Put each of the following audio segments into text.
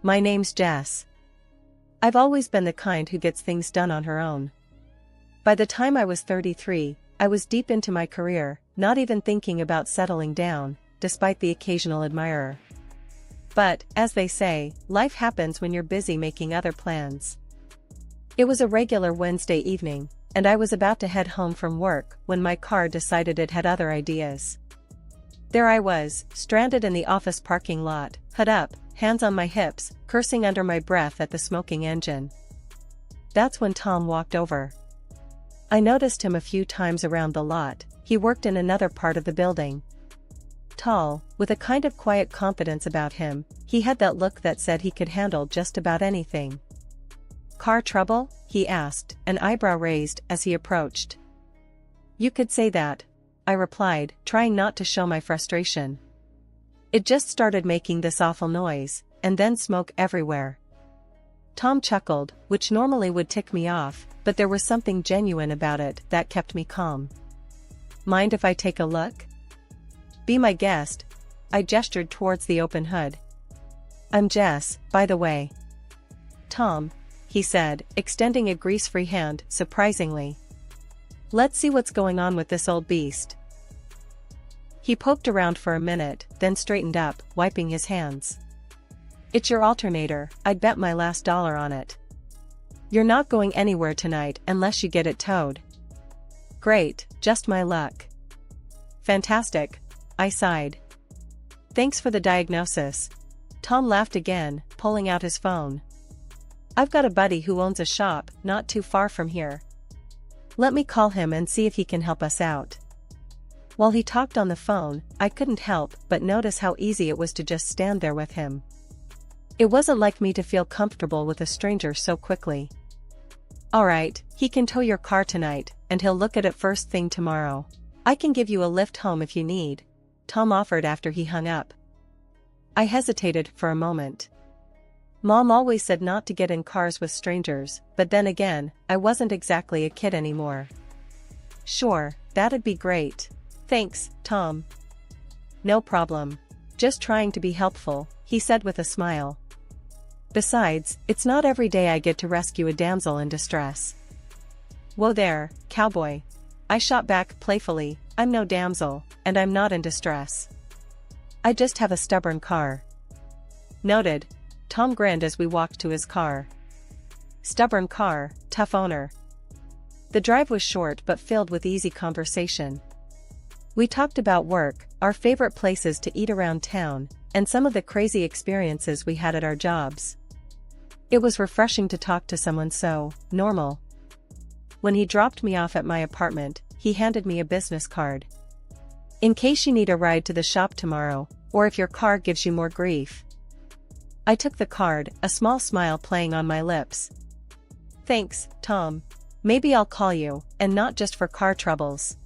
My name's Jess. I've always been the kind who gets things done on her own. By the time I was 33, I was deep into my career, not even thinking about settling down, despite the occasional admirer. But, as they say, life happens when you're busy making other plans. It was a regular Wednesday evening, and I was about to head home from work when my car decided it had other ideas. There I was, stranded in the office parking lot, hood up, hands on my hips, cursing under my breath at the smoking engine. That's when Tom walked over. I noticed him a few times around the lot. He worked in another part of the building. Tall, with a kind of quiet confidence about him, he had that look that said he could handle just about anything. "Car trouble?" he asked, an eyebrow raised as he approached. "You could say that," I replied, trying not to show my frustration. "It just started making this awful noise, and then smoke everywhere." Tom chuckled, which normally would tick me off, but there was something genuine about it that kept me calm. "Mind if I take a look?" "Be my guest." I gestured towards the open hood. "I'm Jess, by the way." "Tom," he said, extending a grease-free hand, surprisingly. "Let's see what's going on with this old beast." He poked around for a minute, then straightened up, wiping his hands. "It's your alternator, I'd bet my last dollar on it. You're not going anywhere tonight unless you get it towed." "Great, just my luck." "Fantastic," I sighed. "Thanks for the diagnosis." Tom laughed again, pulling out his phone. "I've got a buddy who owns a shop not too far from here. Let me call him and see if he can help us out." While he talked on the phone, I couldn't help but notice how easy it was to just stand there with him. It wasn't like me to feel comfortable with a stranger so quickly. "Alright, he can tow your car tonight, and he'll look at it first thing tomorrow. I can give you a lift home if you need," Tom offered after he hung up. I hesitated for a moment. Mom always said not to get in cars with strangers, but then again, I wasn't exactly a kid anymore. "Sure, that'd be great. Thanks, Tom." "No problem. Just trying to be helpful," he said with a smile. "Besides, it's not every day I get to rescue a damsel in distress." "Whoa there, cowboy." I shot back playfully, "I'm no damsel, and I'm not in distress. I just have a stubborn car." "Noted." Tom grinned as we walked to his car. Stubborn car, tough owner. The drive was short but filled with easy conversation. We talked about work, our favorite places to eat around town, and some of the crazy experiences we had at our jobs. It was refreshing to talk to someone so normal. When he dropped me off at my apartment, he handed me a business card. "In case you need a ride to the shop tomorrow, or if your car gives you more grief." I took the card, a small smile playing on my lips. "Thanks, Tom. Maybe I'll call you, and not just for car troubles."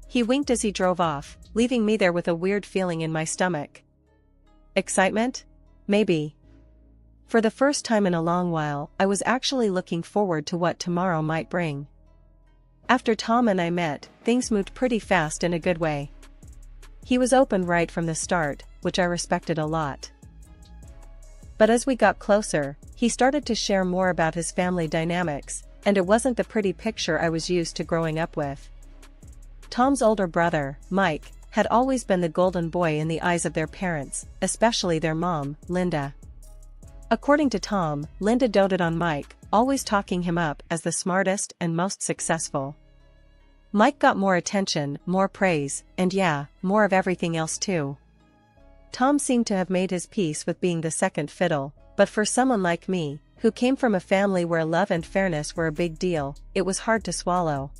He winked as he drove off, leaving me there with a weird feeling in my stomach. Excitement? Maybe. For the first time in a long while, I was actually looking forward to what tomorrow might bring. After Tom and I met, things moved pretty fast in a good way. He was open right from the start, which I respected a lot. But as we got closer, he started to share more about his family dynamics, and it wasn't the pretty picture I was used to growing up with. Tom's older brother, Mike, had always been the golden boy in the eyes of their parents, especially their mom, Linda. According to Tom, Linda doted on Mike, always talking him up as the smartest and most successful. Mike got more attention, more praise, and yeah, more of everything else too. Tom seemed to have made his peace with being the second fiddle, but for someone like me, who came from a family where love and fairness were a big deal, it was hard to swallow.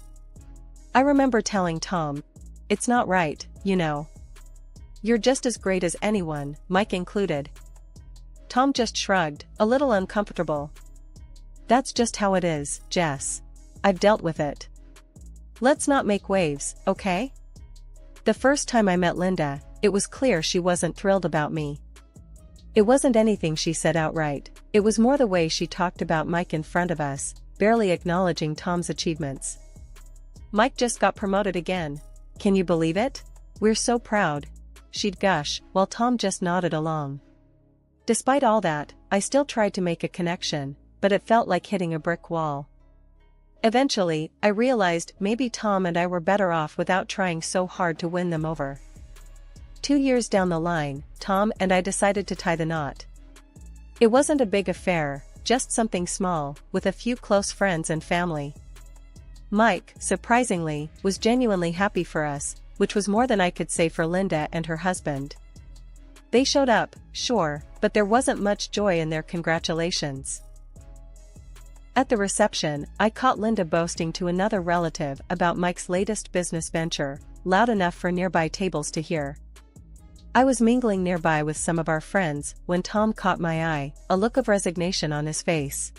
I remember telling Tom, "It's not right, you know. You're just as great as anyone, Mike included." Tom just shrugged, a little uncomfortable. "That's just how it is, Jess. I've dealt with it. Let's not make waves, okay?" The first time I met Linda, it was clear she wasn't thrilled about me. It wasn't anything she said outright, it was more the way she talked about Mike in front of us, barely acknowledging Tom's achievements. "Mike just got promoted again. Can you believe it? We're so proud," she'd gush, while Tom just nodded along. Despite all that, I still tried to make a connection, but it felt like hitting a brick wall. Eventually, I realized maybe Tom and I were better off without trying so hard to win them over. 2 years down the line, Tom and I decided to tie the knot. It wasn't a big affair, just something small, with a few close friends and family. Mike, surprisingly, was genuinely happy for us, which was more than I could say for Linda and her husband. They showed up, sure, but there wasn't much joy in their congratulations. At the reception, I caught Linda boasting to another relative about Mike's latest business venture, loud enough for nearby tables to hear. I was mingling nearby with some of our friends when Tom caught my eye, a look of resignation on his face.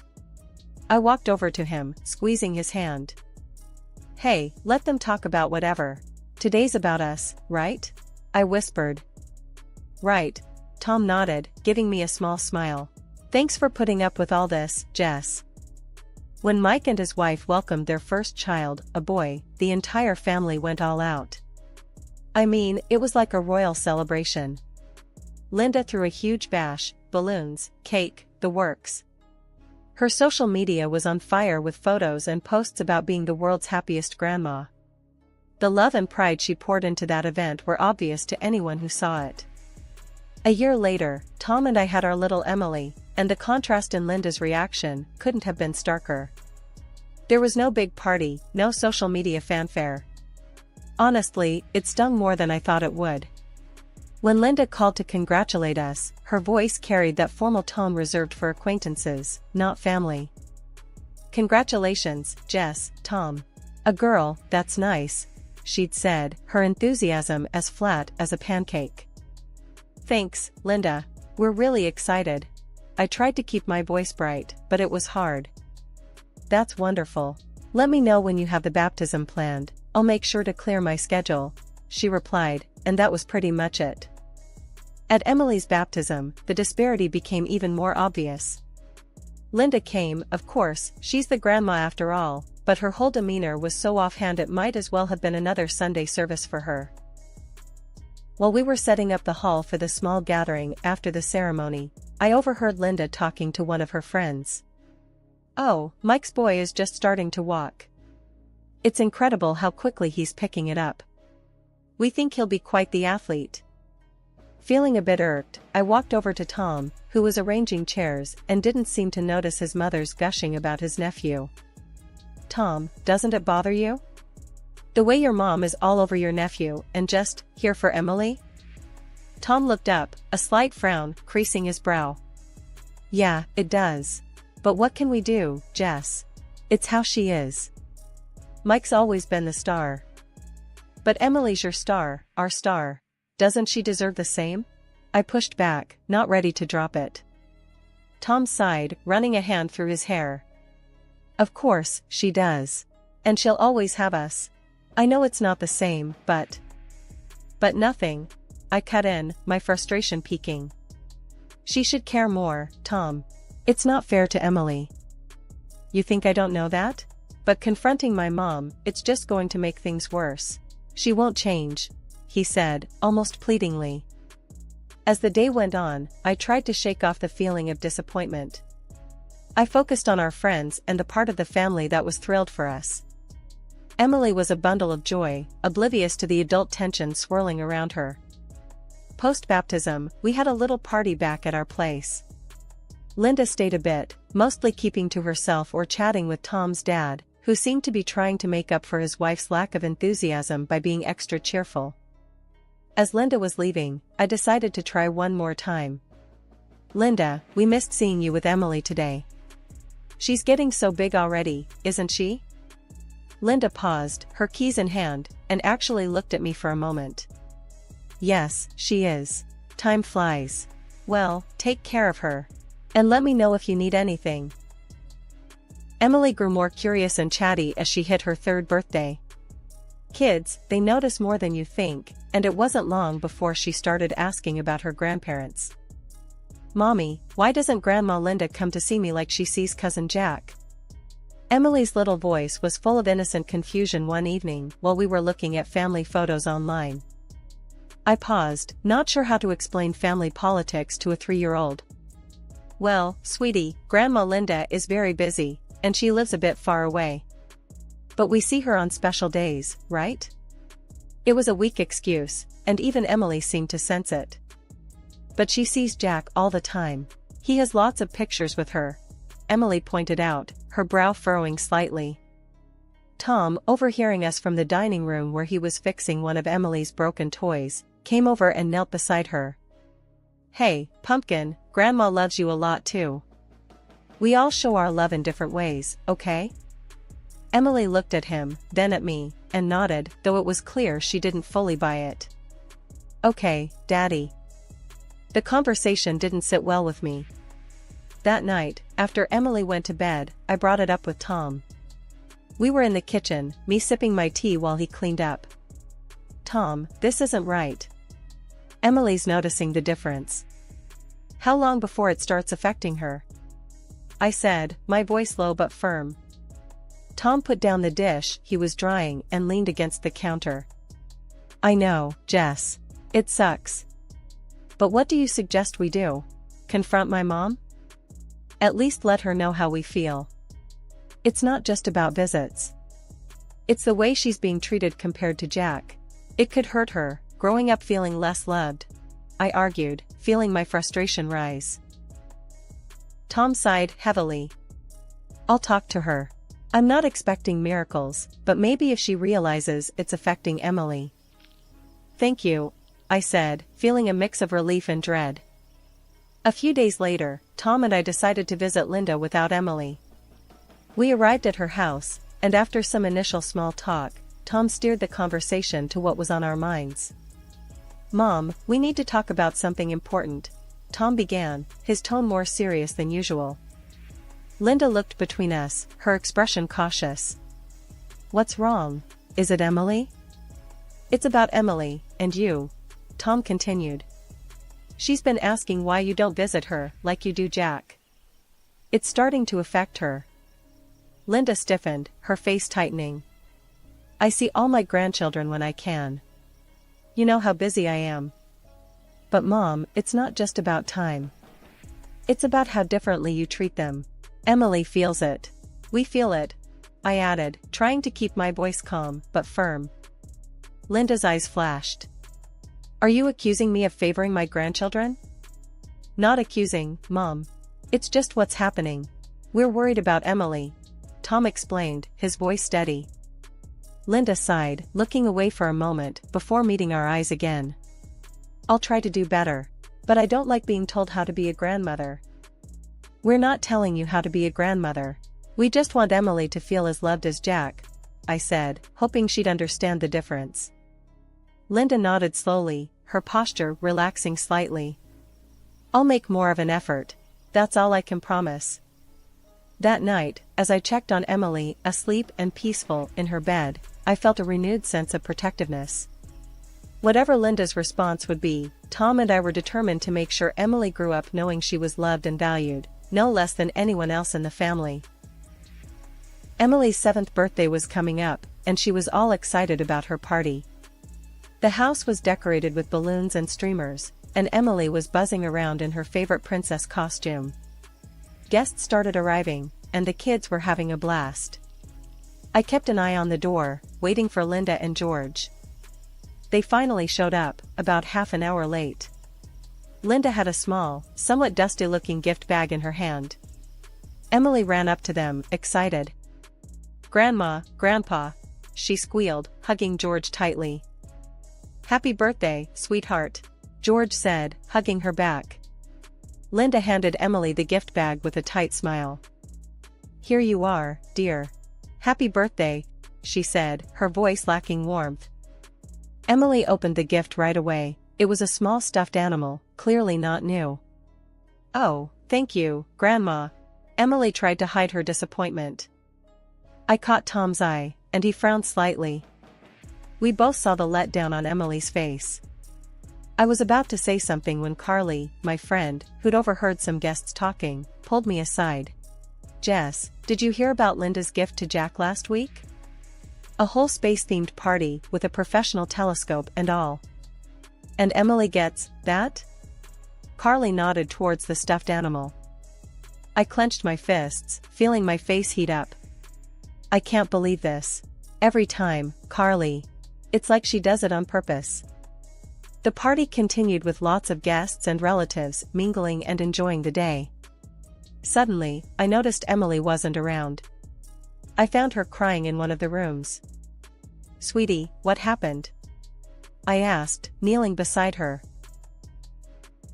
I walked over to him, squeezing his hand. "Hey, let them talk about whatever. Today's about us, right?" I whispered. "Right," Tom nodded, giving me a small smile. "Thanks for putting up with all this, Jess." When Mike and his wife welcomed their first child, a boy, the entire family went all out. I mean, it was like a royal celebration. Linda threw a huge bash, balloons, cake, the works. Her social media was on fire with photos and posts about being the world's happiest grandma. The love and pride she poured into that event were obvious to anyone who saw it. A year later, Tom and I had our little Emily, and the contrast in Linda's reaction couldn't have been starker. There was no big party, no social media fanfare. Honestly, it stung more than I thought it would. When Linda called to congratulate us, her voice carried that formal tone reserved for acquaintances, not family. "Congratulations, Jess, Tom. A girl, that's nice," she'd said, her enthusiasm as flat as a pancake. "Thanks, Linda. We're really excited." I tried to keep my voice bright, but it was hard. "That's wonderful. Let me know when you have the baptism planned. I'll make sure to clear my schedule," she replied, and that was pretty much it. At Emily's baptism, the disparity became even more obvious. Linda came, of course, she's the grandma after all, but her whole demeanor was so offhand it might as well have been another Sunday service for her. While we were setting up the hall for the small gathering after the ceremony, I overheard Linda talking to one of her friends. "Oh, Mike's boy is just starting to walk. It's incredible how quickly he's picking it up. We think he'll be quite the athlete." Feeling a bit irked, I walked over to Tom, who was arranging chairs and didn't seem to notice his mother's gushing about his nephew. "Tom, doesn't it bother you? The way your mom is all over your nephew and just here for Emily?" Tom looked up, a slight frown creasing his brow. "Yeah, it does. But what can we do, Jess? It's how she is. Mike's always been the star. But Emily's your star, our star. Doesn't she deserve the same?" I pushed back, not ready to drop it. Tom sighed, running a hand through his hair. "Of course, she does. And she'll always have us. I know it's not the same, but..." "But nothing," I cut in, my frustration peaking. "She should care more, Tom. It's not fair to Emily." "You think I don't know that? But confronting my mom, it's just going to make things worse. She won't change," he said, almost pleadingly. As the day went on, I tried to shake off the feeling of disappointment. I focused on our friends and the part of the family that was thrilled for us. Emily was a bundle of joy, oblivious to the adult tension swirling around her. Post-baptism, we had a little party back at our place. Linda stayed a bit, mostly keeping to herself or chatting with Tom's dad, who seemed to be trying to make up for his wife's lack of enthusiasm by being extra cheerful. As Linda was leaving, I decided to try one more time. "Linda, we missed seeing you with Emily today. She's getting so big already, isn't she?" Linda paused, her keys in hand, and actually looked at me for a moment. "Yes, she is. Time flies. Well, take care of her. And let me know if you need anything." Emily grew more curious and chatty as she hit her 3rd birthday. Kids, they notice more than you think, and it wasn't long before she started asking about her grandparents. "Mommy, why doesn't Grandma Linda come to see me like she sees Cousin Jack?" Emily's little voice was full of innocent confusion one evening while we were looking at family photos online. I paused, not sure how to explain family politics to a 3-year-old. Well, sweetie, Grandma Linda is very busy, and she lives a bit far away. But we see her on special days, right? It was a weak excuse, and even Emily seemed to sense it. But she sees Jack all the time. He has lots of pictures with her, Emily pointed out, her brow furrowing slightly. Tom, overhearing us from the dining room where he was fixing one of Emily's broken toys, came over and knelt beside her. Hey, Pumpkin, Grandma loves you a lot too. We all show our love in different ways, okay? Emily looked at him, then at me, and nodded, though it was clear she didn't fully buy it. Okay, Daddy. The conversation didn't sit well with me. That night, after Emily went to bed, I brought it up with Tom. We were in the kitchen, me sipping my tea while he cleaned up. Tom, this isn't right. Emily's noticing the difference. How long before it starts affecting her? I said, my voice low but firm. Tom put down the dish he was drying and leaned against the counter. I know, Jess. It sucks. But what do you suggest we do? Confront my mom? At least let her know how we feel. It's not just about visits. It's the way she's being treated compared to Jack. It could hurt her, growing up feeling less loved. I argued, feeling my frustration rise. Tom sighed heavily. I'll talk to her. I'm not expecting miracles, but maybe if she realizes it's affecting Emily. Thank you, I said, feeling a mix of relief and dread. A few days later, Tom and I decided to visit Linda without Emily. We arrived at her house, and after some initial small talk, Tom steered the conversation to what was on our minds. Mom, we need to talk about something important, Tom began, his tone more serious than usual. Linda looked between us, her expression cautious. What's wrong? Is it Emily? It's about Emily, and you, Tom continued. She's been asking why you don't visit her like you do Jack. It's starting to affect her. Linda stiffened, her face tightening. I see all my grandchildren when I can. You know how busy I am. But Mom, it's not just about time. It's about how differently you treat them. Emily feels it. We feel it, I added, trying to keep my voice calm but firm. Linda's eyes flashed. Are you accusing me of favoring my grandchildren? Not accusing, Mom. It's just what's happening. We're worried about Emily, Tom explained, his voice steady. Linda sighed, looking away for a moment before meeting our eyes again. I'll try to do better, but I don't like being told how to be a grandmother. We're not telling you how to be a grandmother. We just want Emily to feel as loved as Jack, I said, hoping she'd understand the difference. Linda nodded slowly, her posture relaxing slightly. I'll make more of an effort. That's all I can promise. That night, as I checked on Emily, asleep and peaceful in her bed, I felt a renewed sense of protectiveness. Whatever Linda's response would be, Tom and I were determined to make sure Emily grew up knowing she was loved and valued, no less than anyone else in the family. Emily's 7th birthday was coming up, and she was all excited about her party. The house was decorated with balloons and streamers, and Emily was buzzing around in her favorite princess costume. Guests started arriving, and the kids were having a blast. I kept an eye on the door, waiting for Linda and George. They finally showed up, about half an hour late. Linda had a small, somewhat dusty-looking gift bag in her hand. Emily ran up to them, excited. Grandma, Grandpa, she squealed, hugging George tightly. Happy birthday, sweetheart, George said, hugging her back. Linda handed Emily the gift bag with a tight smile. Here you are, dear. Happy birthday, she said, her voice lacking warmth. Emily opened the gift right away. It was a small stuffed animal, clearly not new. Oh, thank you, Grandma. Emily tried to hide her disappointment. I caught Tom's eye, and he frowned slightly. We both saw the letdown on Emily's face. I was about to say something when Carly, my friend, who'd overheard some guests talking, pulled me aside. Jess, did you hear about Linda's gift to Jack last week? A whole space-themed party with a professional telescope and all. And Emily gets that? Carly nodded towards the stuffed animal. I clenched my fists, feeling my face heat up. I can't believe this. Every time, Carly. It's like she does it on purpose. The party continued with lots of guests and relatives mingling and enjoying the day. Suddenly, I noticed Emily wasn't around. I found her crying in one of the rooms. "Sweetie, what happened?" I asked, kneeling beside her.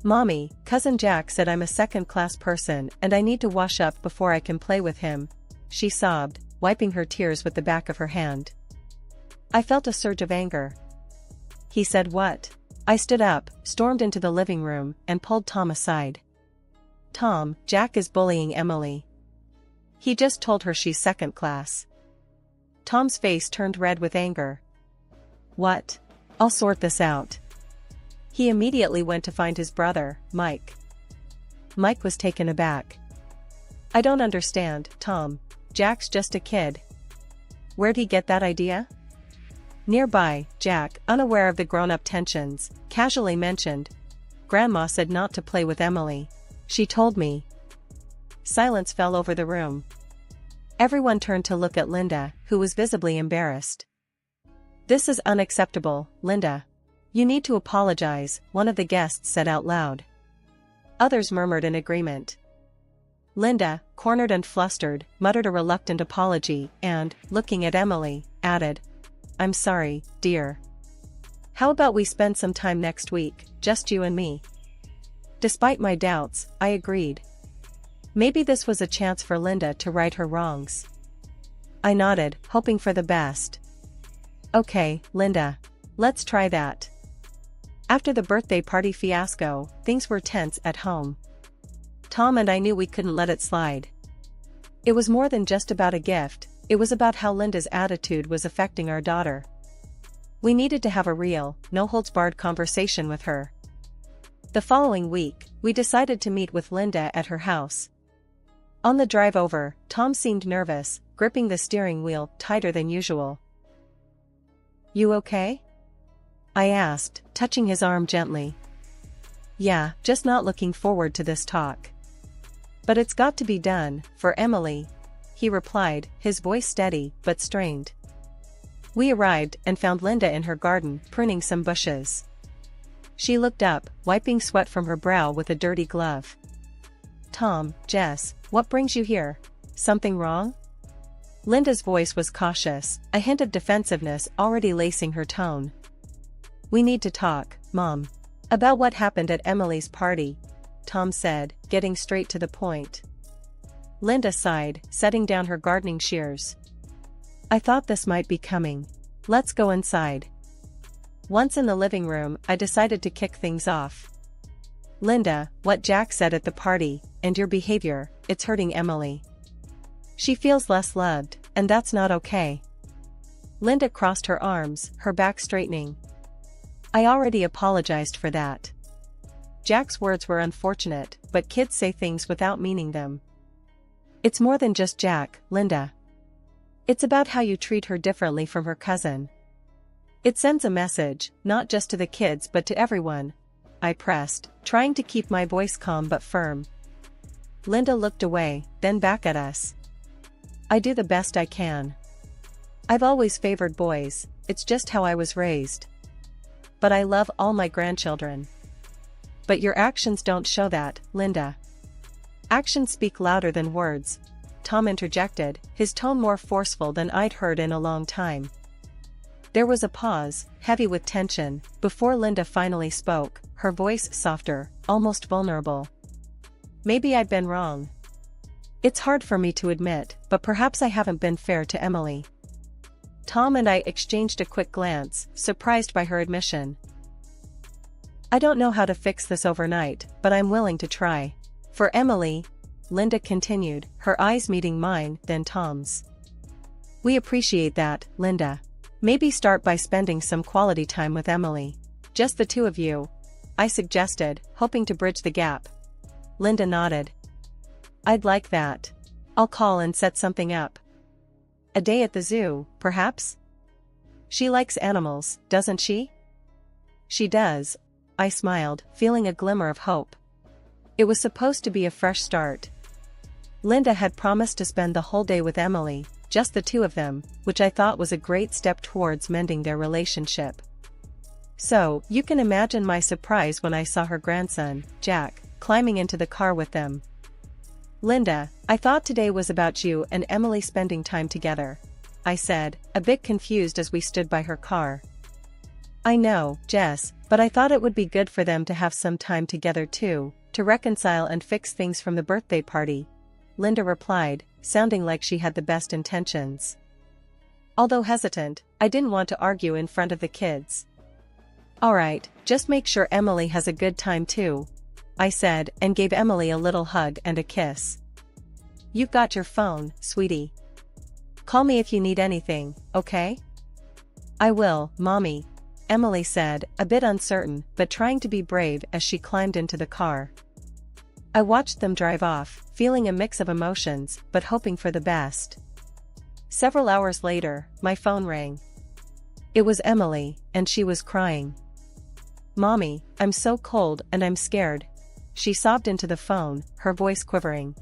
"Mommy, Cousin Jack said I'm a second-class person and I need to wash up before I can play with him," she sobbed, wiping her tears with the back of her hand. I felt a surge of anger. "He said what?" I stood up, stormed into the living room, and pulled Tom aside. "Tom, Jack is bullying Emily. He just told her she's second class." Tom's face turned red with anger. "What? I'll sort this out." He immediately went to find his brother, Mike. Mike was taken aback. "I don't understand, Tom. Jack's just a kid. Where'd he get that idea?" Nearby, Jack, unaware of the grown-up tensions, casually mentioned, "Grandma said not to play with Emily. She told me." Silence fell over the room. Everyone turned to look at Linda, who was visibly embarrassed. "This is unacceptable, Linda. You need to apologize," one of the guests said out loud. Others murmured in agreement. Linda, cornered and flustered, muttered a reluctant apology and, looking at Emily, added, "I'm sorry, dear. How about we spend some time next week, just you and me?" Despite my doubts, I agreed. Maybe this was a chance for Linda to right her wrongs. I nodded, hoping for the best. "Okay, Linda. Let's try that." After the birthday party fiasco, things were tense at home. Tom and I knew we couldn't let it slide. It was more than just about a gift, it was about how Linda's attitude was affecting our daughter. We needed to have a real, no-holds-barred conversation with her. The following week, we decided to meet with Linda at her house. On the drive over, Tom seemed nervous, gripping the steering wheel tighter than usual. "You okay?" I asked, touching his arm gently. "Yeah, just not looking forward to this talk. But it's got to be done, for Emily," he replied, his voice steady but strained. We arrived and found Linda in her garden, pruning some bushes. She looked up, wiping sweat from her brow with a dirty glove. "Tom, Jess, what brings you here? Something wrong?" Linda's voice was cautious, a hint of defensiveness already lacing her tone. "We need to talk, Mom. About what happened at Emily's party," Tom said, getting straight to the point. Linda sighed, setting down her gardening shears. "I thought this might be coming. Let's go inside." Once in the living room, I decided to kick things off. "Linda, what Jack said at the party, and your behavior, it's hurting Emily. She feels less loved, and that's not okay." Linda crossed her arms, her back straightening. "I already apologized for that. Jack's words were unfortunate, but kids say things without meaning them. It's more than just Jack, Linda. It's about how you treat her differently from her cousin. It sends a message, not just to the kids but to everyone," I pressed, trying to keep my voice calm but firm. Linda looked away, then back at us. "I do the best I can. I've always favored boys, it's just how I was raised. But I love all my grandchildren." "But your actions don't show that, Linda." "Actions speak louder than words," Tom interjected, his tone more forceful than I'd heard in a long time. There was a pause, heavy with tension, before Linda finally spoke, her voice softer, almost vulnerable. "Maybe I've been wrong. It's hard for me to admit, but perhaps I haven't been fair to Emily." Tom and I exchanged a quick glance, surprised by her admission. "I don't know how to fix this overnight, but I'm willing to try. For Emily," Linda continued, her eyes meeting mine, then Tom's. "We appreciate that, Linda. Maybe start by spending some quality time with Emily. Just the two of you," I suggested, hoping to bridge the gap. Linda nodded. "I'd like that. I'll call and set something up. A day at the zoo, perhaps? She likes animals, doesn't she?" "She does," I smiled, feeling a glimmer of hope. It was supposed to be a fresh start. Linda had promised to spend the whole day with Emily, just the two of them, which I thought was a great step towards mending their relationship. So, you can imagine my surprise when I saw her grandson, Jack, climbing into the car with them. "Linda, I thought today was about you and Emily spending time together," I said, a bit confused as we stood by her car. "I know, Jess, but I thought it would be good for them to have some time together too, to reconcile and fix things from the birthday party," Linda replied, sounding like she had the best intentions. Although hesitant, I didn't want to argue in front of the kids. "Alright, just make sure Emily has a good time too," I said, and gave Emily a little hug and a kiss. "You've got your phone, sweetie. Call me if you need anything, okay?" "I will, Mommy," Emily said, a bit uncertain but trying to be brave as she climbed into the car. I watched them drive off, feeling a mix of emotions but hoping for the best. Several hours later, my phone rang. It was Emily, and she was crying. "Mommy, I'm so cold and I'm scared," she sobbed into the phone, her voice quivering.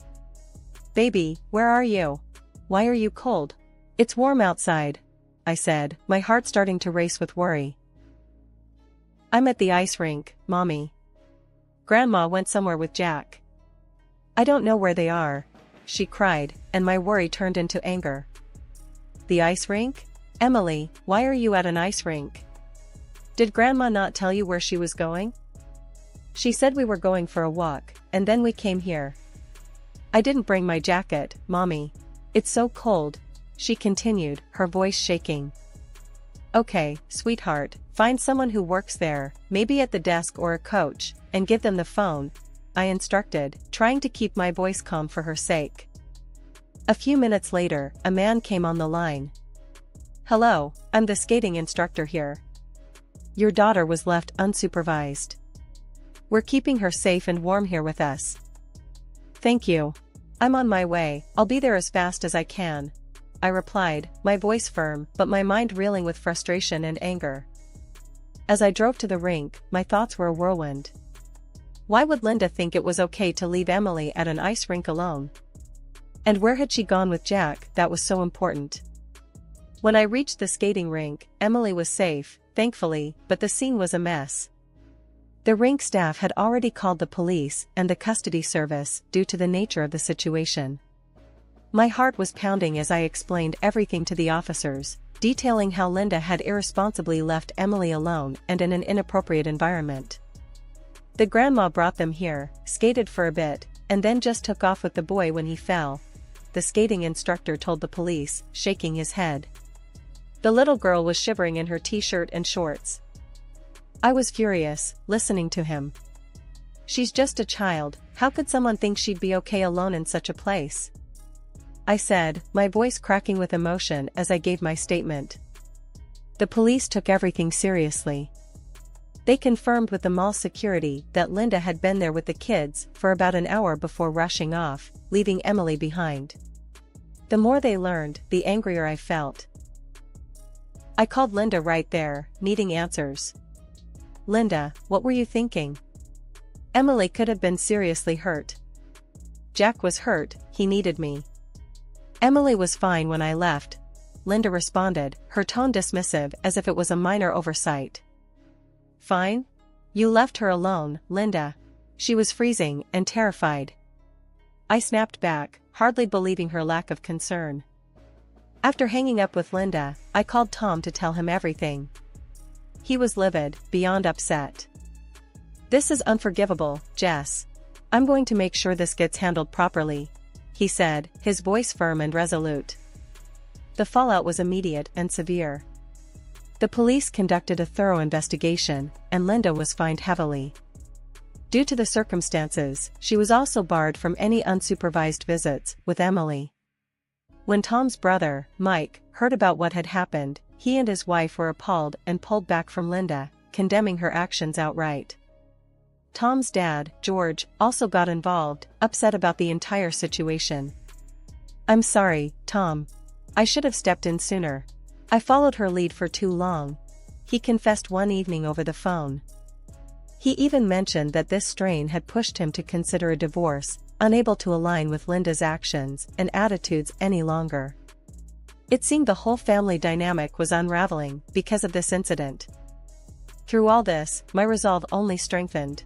"Baby, where are you? Why are you cold? It's warm outside," I said, my heart starting to race with worry. "I'm at the ice rink, Mommy. Grandma went somewhere with Jack. I don't know where they are," she cried, and my worry turned into anger. "The ice rink? Emily, why are you at an ice rink? Did Grandma not tell you where she was going?" "She said we were going for a walk, and then we came here. I didn't bring my jacket, Mommy. It's so cold," she continued, her voice shaking. "Okay, sweetheart, find someone who works there, maybe at the desk or a coach, and give them the phone," I instructed, trying to keep my voice calm for her sake. A few minutes later, a man came on the line. "Hello, I'm the skating instructor here. Your daughter was left unsupervised. We're keeping her safe and warm here with us." "Thank you. I'm on my way, I'll be there as fast as I can," I replied, my voice firm but my mind reeling with frustration and anger. As I drove to the rink, my thoughts were a whirlwind. Why would Linda think it was okay to leave Emily at an ice rink alone? And where had she gone with Jack that was so important? When I reached the skating rink, Emily was safe, thankfully, but the scene was a mess. The rink staff had already called the police and the custody service due to the nature of the situation. My heart was pounding as I explained everything to the officers, detailing how Linda had irresponsibly left Emily alone and in an inappropriate environment. The grandma brought them here, skated for a bit, and then just took off with the boy when he fell, the skating instructor told the police, shaking his head. The little girl was shivering in her t-shirt and shorts. I was furious, listening to him. "She's just a child, how could someone think she'd be okay alone in such a place?" I said, my voice cracking with emotion as I gave my statement. The police took everything seriously. They confirmed with the mall security that Linda had been there with the kids for about an hour before rushing off, leaving Emily behind. The more they learned, the angrier I felt. I called Linda right there, needing answers. "Linda, what were you thinking? Emily could have been seriously hurt. Jack was hurt, he needed me. Emily was fine when I left," Linda responded, her tone dismissive as if it was a minor oversight. "Fine? You left her alone, Linda." She was freezing and terrified. I snapped back, hardly believing her lack of concern. After hanging up with Linda, I called Tom to tell him everything. He was livid, beyond upset. "This is unforgivable, Jess. I'm going to make sure this gets handled properly," he said, his voice firm and resolute. The fallout was immediate and severe. The police conducted a thorough investigation, and Linda was fined heavily. Due to the circumstances, she was also barred from any unsupervised visits with Emily. When Tom's brother, Mike, heard about what had happened, he and his wife were appalled and pulled back from Linda, condemning her actions outright. Tom's dad, George, also got involved, upset about the entire situation. "I'm sorry, Tom. I should have stepped in sooner. I followed her lead for too long," he confessed one evening over the phone. He even mentioned that this strain had pushed him to consider a divorce, unable to align with Linda's actions and attitudes any longer. It seemed the whole family dynamic was unraveling because of this incident. Through all this, my resolve only strengthened.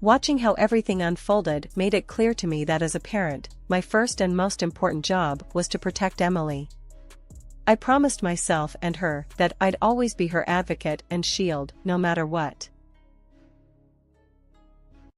Watching how everything unfolded made it clear to me that as a parent, my first and most important job was to protect Emily. I promised myself and her that I'd always be her advocate and shield, no matter what.